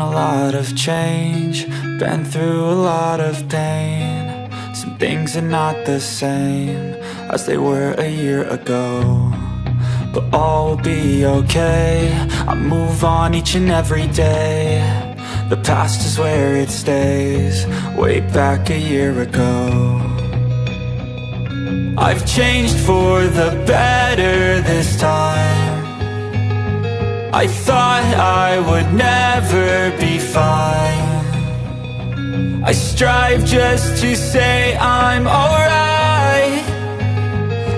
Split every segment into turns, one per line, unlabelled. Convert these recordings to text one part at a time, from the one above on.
a lot of change, been through a lot of pain. Some things are not the same as they were a year ago, but all will be okay. I move on each and every day. The past is where it stays, way back a year ago. I've changed for the better this time. I thought I would never be fine. I strive just to say I'm alright,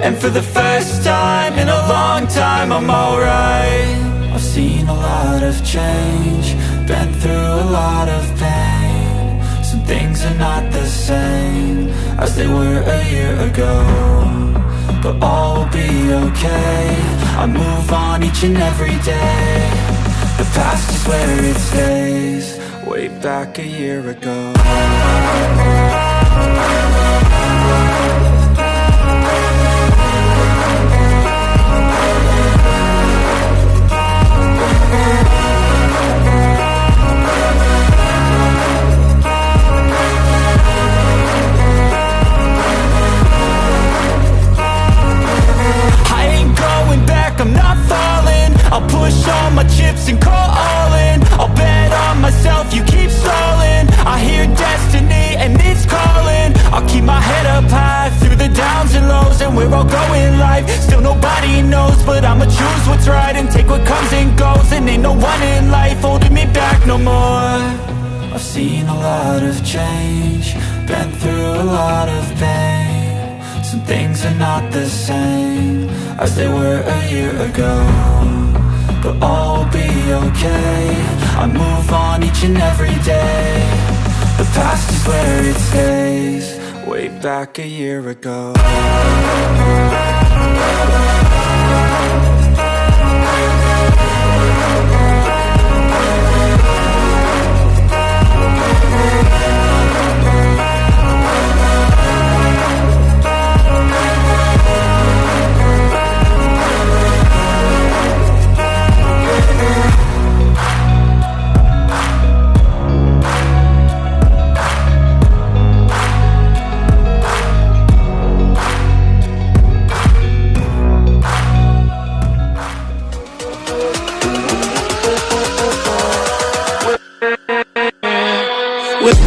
and for the first time in a long time I'm alright. I've seen a lot of change, been through a lot of pain. Some things are not the same as they were a year ago, but all will be okay. I move on each and every day. The past is where it stays, way back a year ago. I'm not falling, I'll push all my chips and call all in. I'll bet on myself, you keep stalling. I hear destiny and it's calling. I'll keep my head up high through the downs and lows, and where I'll go in life, still nobody knows. But I'ma choose what's right and take what comes and goes, and ain't no one in life holding me back no more. I've seen a lot of change, been through a lot of pain. Some things are not the same as they were a year ago, but all will be okay. I move on each and every day. The past is where it stays, way back a year ago. With